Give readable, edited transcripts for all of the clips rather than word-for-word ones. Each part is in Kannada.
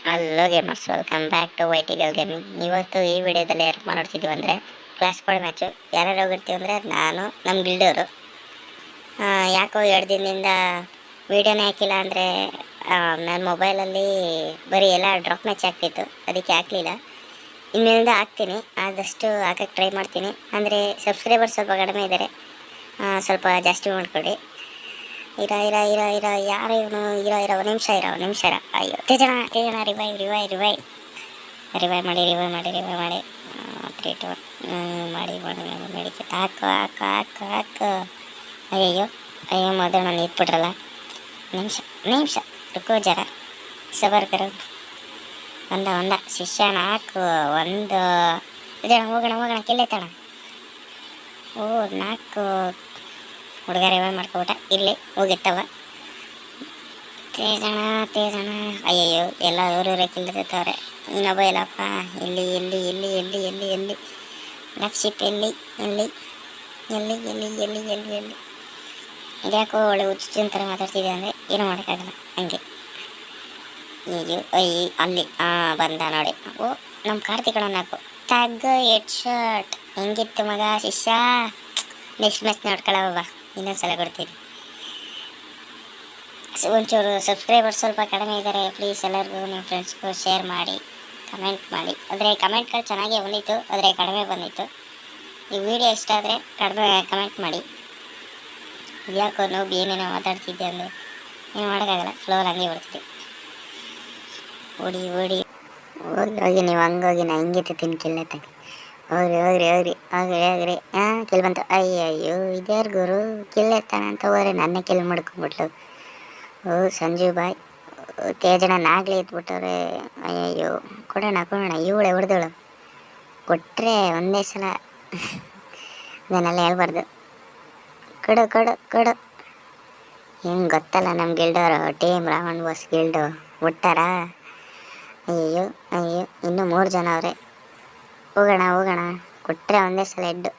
Hello gamers, welcome back to ವೈಟಿಗಲ್ ಗೇಮಿಂಗ್. ಇವತ್ತು ಈ ವಿಡಿಯೋದಲ್ಲಿ ಏನು ಮಾಡ್ತಿದ್ವಿ ಅಂದರೆ ಕ್ಲಾಸ್ ಕೋಡ್ ಮ್ಯಾಚು. ಯಾರ್ಯಾರು ಹೋಗಿರ್ತೀವಿ ಅಂದರೆ ನಾನು ನಮ್ಮ ಗಿಲ್ಡವರು. ಯಾಕೋ 2 ದಿನದಿಂದ ವೀಡಿಯೋನೇ ಹಾಕಿಲ್ಲ ಅಂದರೆ ನನ್ನ ಮೊಬೈಲಲ್ಲಿ ಬರೀ ಎಲ್ಲ ಡ್ರಾಪ್ ಮ್ಯಾಚ್ ಆಗ್ತಿತ್ತು, ಅದಕ್ಕೆ ಹಾಕಲಿಲ್ಲ. ಇನ್ನೇನಿಂದ ಹಾಕ್ತೀನಿ, ಆದಷ್ಟು ಹಾಕಕ್ಕೆ ಟ್ರೈ ಮಾಡ್ತೀನಿ. ಅಂದರೆ ಸಬ್ಸ್ಕ್ರೈಬರ್ಸ್ ಸ್ವಲ್ಪ ಕಡಿಮೆ ಇದ್ದಾರೆ, ಸ್ವಲ್ಪ ಜಾಸ್ತಿ ಮಾಡ್ಕೊಳ್ಳಿ. ಯಾರು ಇವನು? ಒಂದು ನಿಮಿಷ ಅಯ್ಯೋ, ತೇಜಣ ರಿವೈ ಮಾಡಿ 3 2 ಮಾಡಿ ಮೆಡಿಕೇಟ್ ಹಾಕು. ಅಯ್ಯೋ ಮೊದಲು ನಾನು ಇಟ್ಬಿಟ್ರಲ್ಲ. ನಿಮಿಷ ರುಕೋ ಜರ, ಸಬರ್ ಕರು. ಒಂದ ಶಿಷ್ಯನ ಹಾಕು. ಒಂದು ಹೋಗೋಣ ಕಿಲ್ಲೆತ್ತಣ. ಓ 4 ಹುಡುಗ ರಿವೈ ಮಾಡ್ಕೊಬಿಟ್ಟ. ಇಲ್ಲಿ ಹೋಗಿತ್ತವ. ತೇಜಣ ಅಯ್ಯಯ್ಯೋ, ಎಲ್ಲ ಅವರವರೇ ಕಿಲ್ಲೆತ್ತವ್ರೆ. ಇನ್ನೊಬ್ಬ ಇಲ್ಲಪ್ಪ. ಎಲ್ಲಿ ಲಕ್ಷಿಪ್ ಎಲ್ಲಿ ಇದ್ಯಾಕೋ ಒಳ್ಳೆ ಹುಚ್ಚಿನ ಥರ ಮಾತಾಡ್ತಿದ್ದೆ ಅಂದರೆ ಏನೂ ಮಾಡೋಕ್ಕಾಗಲ್ಲ. ಹಂಗೆ ಅಲ್ಲಿ ಬಂದ ನೋಡಿ. ಓ ನಮ್ಮ ಕಾರ್ತಿಕಣ್ಣನ ಹಾಕು. ತಗ್ಗ ಹೆಡ್ ಶರ್ಟ್. ಹೆಂಗಿತ್ತು ಮಗ ಶಿಷ್ಯ? ನೆಕ್ಸ್ಟ್ ಮ್ಯಾಚ್ ನೋಡ್ಕೊಳ್ಳೋವ, ಇನ್ನೊಂದ್ಸಲ ಕೊಡ್ತೀನಿ. ಒಂಚೂರು ಸಬ್ಸ್ಕ್ರೈಬರ್ಸ್ ಸ್ವಲ್ಪ ಕಡಿಮೆ ಇದ್ದಾರೆ, ಪ್ಲೀಸ್ ಎಲ್ಲರಿಗೂ ನಿಮ್ಮ ಫ್ರೆಂಡ್ಸ್ಗೂ ಶೇರ್ ಮಾಡಿ, ಕಮೆಂಟ್ ಮಾಡಿ. ಆದರೆ ಕಮೆಂಟ್ಗಳು ಚೆನ್ನಾಗೇ ಬಂದಿತ್ತು, ಆದರೆ ಕಡಿಮೆ ಬಂದಿತ್ತು. ಈ ವಿಡಿಯೋ ಇಷ್ಟ ಆದರೆ ಕಡಿಮೆ ಕಮೆಂಟ್ ಮಾಡಿ. ಇದ್ಯಾಕೋ ನೋವು ಏನೇನೋ ಮಾತಾಡ್ತಿದ್ದೆ ಅಂದರೆ ಏನು ಮಾಡೋಕ್ಕಾಗಲ್ಲ, ಫ್ಲೋರ್ ಹಂಗೆ ಬಿಡ್ತಿದ್ದೆ. ಹೋಗಿ ನೀವು ಹಂಗೋಗಿ ನಾ ಹಿಂಗಿತ್ತು ತಿನ್ಕಿಲ್ಲ ತಗಿ. ಹೋಗ್ರಿ ಕಿಲ್ ಬಂತು. ಅಯ್ಯಯ್ಯೋ, ಇದ್ಯಾರು ಗುರು ಕಿಲ್ಲೆತ್ತಾನ ಅಂತ ಹೋದ್ರೆ ನನ್ನೇ ಕಿಲ್ ಮಾಡ್ಕೊಂಡ್ಬಿಟ್ಲು. ಓ ಸಂಜೀವ್ ಬಾಯ್. ತೇಜಣ ನಾಗ್ಲಿ ಇಟ್ಬಿಟ್ಟವ್ರೆ. ಅಯ್ಯಯ್ಯೋ, ಕೊಡೋಣ ಇವಳೆ ಹೊಡೆದಳು. ಕೊಟ್ಟರೆ ಒಂದೇ ಸಲ ಅದನ್ನೆಲ್ಲ ಹೇಳ್ಬಾರ್ದು. ಕೊಡು. ಹೆಂಗೆ ಗೊತ್ತಲ್ಲ ನಮ್ಮ ಗಿಲ್ಡವರು, ಟೀಮ್ ರಾವಣ್ ಬಾಸ್ ಗಿಲ್ಡು ಬಿಟ್ಟಾರ. ಅಯ್ಯೋ ಇನ್ನೂ 3 ಜನ ಅವರೇ. ಹೋಗೋಣ. ಕೊಟ್ಟರೆ ಒಂದೇ ಸಲ ಹೆಡ್ಡು.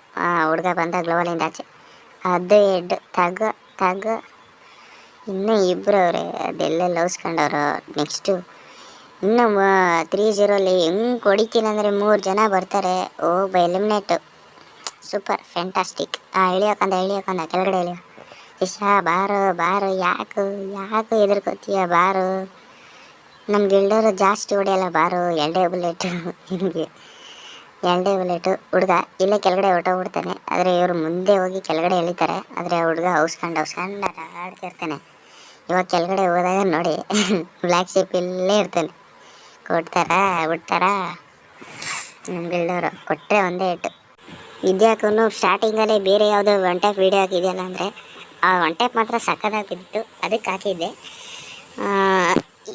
ಹುಡುಗ ಬಂದ ಗ್ಲೋವಲಿಂದ ಆಚೆ. ಅದು ಹೆಡ್. ತಗ ಇನ್ನೂ 2 ಅವರೇ. ಅದೆಲ್ಲ ಲವ್ಸ್ಕೊಂಡವ್ರು. ನೆಕ್ಸ್ಟು ಇನ್ನೂ 3-0 ಹೆಂಗೆ ಹೊಡಿತೀನಿ ಅಂದರೆ 3 ಜನ ಬರ್ತಾರೆ. ಓ ಎಲಿಮಿನೇಟು. Super fantastic. ಇಳಿಯೋಕಂದ ಕೆಳಗಡೆ ಇಳಿಯೋ. ಇಶಾ ಬಾರು ಯಾಕೆ ಎದುರ್ಕೋತೀಯ? ಬಾರು. ನಮ್ಮ ಗಿಲ್ಡರು ಜಾಸ್ತಿ ಹೊಡೆಯಲ್ಲ, ಬಾರು. 2 ಬುಲೆಟು ನಿಮಗೆ. 2 ಬುಲೆಟು. ಹುಡುಗ ಇಲ್ಲೇ ಕೆಳಗಡೆ ಹೊಟ್ಟೋಗ್ಬಿಡ್ತಾನೆ. ಆದರೆ ಇವರು ಮುಂದೆ ಹೋಗಿ ಕೆಳಗಡೆ ಎಳಿತಾರೆ. ಆದರೆ ಹುಡುಗ ಹೌಸ್ಕೊಂಡು ಆಡ್ತಿರ್ತಾನೆ. ಇವಾಗ ಕೆಳಗಡೆ ಹೋದಾಗ ನೋಡಿ ಬ್ಲ್ಯಾಕ್ ಶಿಪ್ ಇಲ್ಲೇ ಇರ್ತಾನೆ. ಬಿಡ್ತಾರಾ ನಮ್ಮ ಗಿಲ್ಡವರು? ಕೊಟ್ಟರೆ ಒಂದೇ ಇಟ್ಟು. ಇದ್ಯಾಕೂ ಸ್ಟಾರ್ಟಿಂಗಲ್ಲೇ ಬೇರೆ ಯಾವುದೋ ಒನ್ ಟೈಪ್ ವೀಡಿಯೋ ಹಾಕಿದೆಯಲ್ಲ ಅಂದರೆ ಆ ಒನ್ ಟೈಪ್ ಮಾತ್ರ ಸಕ್ಕತ್ತಾಗಿತ್ತು, ಅದಕ್ಕೆ ಹಾಕಿದ್ದೆ.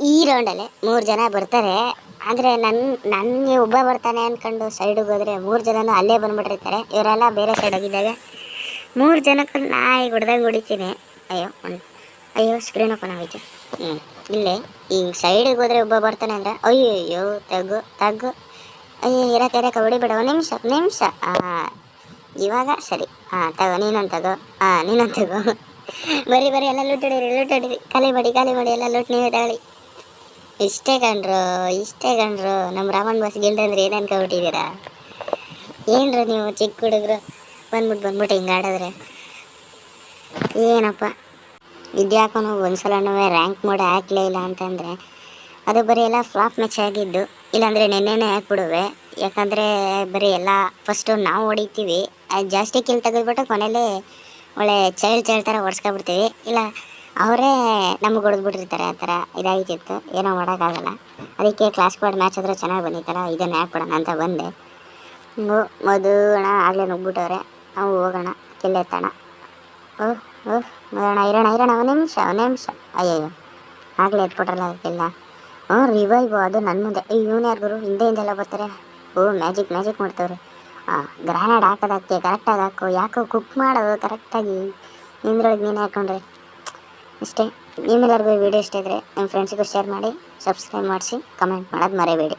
ಈ ರೌಂಡಲ್ಲೇ 3 ಜನ ಬರ್ತಾರೆ. ಆದರೆ ನನಗೆ ಒಬ್ಬ ಬರ್ತಾನೆ ಅಂದ್ಕೊಂಡು ಸೈಡಿಗೆ ಹೋದರೆ 3 ಜನನೂ ಅಲ್ಲೇ ಬಂದುಬಿಟ್ಟಿರ್ತಾರೆ. ಇವರೆಲ್ಲ ಬೇರೆ ಸೈಡ್ ಹೋಗಿದ್ದಾಗ 3 ಜನಕ್ಕೂ ನಾಯಿ ಹೊಡ್ದಂಗೆ ಹೊಡಿತೀನಿ. ಅಯ್ಯೋ ಸ್ಕ್ರೀನ್ ಓಪನ್ ಆಗೈತೆ. ಇಲ್ಲೇ ಈ ಸೈಡಿಗೆ ಹೋದರೆ ಒಬ್ಬ ಬರ್ತಾನೆ ಅಂದರೆ ಅಯ್ಯೋ ತಗ್ಗು. ಅಯ್ಯೋ ಇರಕ್ಕೆ ಹೊಡಿಬೇಡ. ಒಂದು ನಿಮಿಷ. ಇವಾಗ ಸರಿ. ತಗೋ ನೀನೊಂದು ತಗೋ. ಬರೀ ಎಲ್ಲ ಲೂಟಾಡಿರಿ. ಖಾಲಿ ಮಾಡಿ ಎಲ್ಲ ಲೂಟ್ ನೀವೇ ತಗೊಳ್ಳಿ. ಇಷ್ಟೇ ಕಣ್ರು ನಮ್ಮ ರಾವಣ್ ಬಾಸ್ ಗಿಲ್ಡ್ ಅಂದರೆ ಏನು ಅನ್ಕೊಬಿಟ್ಟಿದ್ದೀರಾ? ಏನ್ರ ನೀವು ಚಿಕ್ಕ ಹುಡುಗರು ಬಂದ್ಬಿಟ್ಟು ಹಿಂಗೆ ಆಡಿದ್ರೆ ಏನಪ್ಪ? ಇದ್ಯಾಕೋ ಒಂದ್ಸಲನೂ ರ್ಯಾಂಕ್ ಮೋಡ್ ಹಾಕಲೇ ಇಲ್ಲ ಅಂತಂದರೆ ಅದು ಬರೀ ಎಲ್ಲ ಫ್ಲಾಪ್ ಮ್ಯಾಚ್ ಆಗಿದ್ದು. ಇಲ್ಲಾಂದರೆ ನೆನ್ನೆನೇ ಹಾಕ್ಬಿಡುವೆ. ಯಾಕಂದರೆ ಬರೀ ಎಲ್ಲ ಫಸ್ಟು ನಾವು ಹೊಡಿತೀವಿ, ಜಾಸ್ತಿ ಕಿಲ್ ತೆಗೆದ್ಬಿಟ್ಟು ಕೊನೆಯಲ್ಲಿ ಒಳ್ಳೆ ಚೈಲ್ಡ್ ಥರ ಹೊಡ್ಸ್ಕೊಬಿಡ್ತೀವಿ. ಇಲ್ಲ ಅವರೇ ನಮಗೆ ಹೊಡೆದ್ಬಿಟ್ಟಿರ್ತಾರೆ. ಆ ಥರ ಇದಾಗಿತ್ತು. ಏನೋ ಮಾಡೋಕ್ಕಾಗಲ್ಲ. ಅದಕ್ಕೆ ಕ್ಲಾಸ್ ಕೋಡ್ ಮ್ಯಾಚ್ ಆದರೆ ಚೆನ್ನಾಗಿ ಬಂದಿತ್ತಲ್ಲ, ಇದನ್ನು ಹಾಕ್ಬಿಡೋಣ ಅಂತ ಬಂದೆ. ಮದುವಣ ಆಗಲೇ ನುಗ್ಬಿಟ್ಟವ್ರೆ. ನಾವು ಹೋಗೋಣ ಕಿಲ್ಲೆತ್ತೋಣ. ಇರೋಣ. ಒಂದು ನಿಮಿಷ. ಅಯ್ಯಯ್ಯೋ ಆಗಲೇ ಎತ್ಬಿಟ್ರಲ್ಲ ಅದಕ್ಕೆಲ್ಲ. ರಿವೈವ್. ಅದು ನನ್ನ ಮುಂದೆ. ಇವನು ಯಾರು? ಹಿಂದೆಲ್ಲ ಬರ್ತಾರೆ. ಮ್ಯಾಜಿಕ್ ಮಾಡ್ತವ್ರೆ. ಗ್ರಾನೇಡ್ ಹಾಕೋದಕ್ಕೆ ಕರೆಕ್ಟಾಗಿ ಹಾಕು. ಯಾಕೋ ಕುಕ್ ಮಾಡೋದು ಕರೆಕ್ಟಾಗಿ ನಿಂದ್ರೊಳಗೆ ನೀನು ಹಾಕೊಂಡ್ರೆ ಅಷ್ಟೇ. ನಿಮ್ಮೆಲ್ಲರಿಗೂ ವಿಡಿಯೋ ಇಷ್ಟ ಇದ್ದರೆ ನಿಮ್ಮ ಫ್ರೆಂಡ್ಸಿಗೂ ಶೇರ್ ಮಾಡಿ, ಸಬ್ಸ್ಕ್ರೈಬ್ ಮಾಡಿಸಿ, ಕಮೆಂಟ್ ಮಾಡೋದು ಮರಿಬೇಡಿ.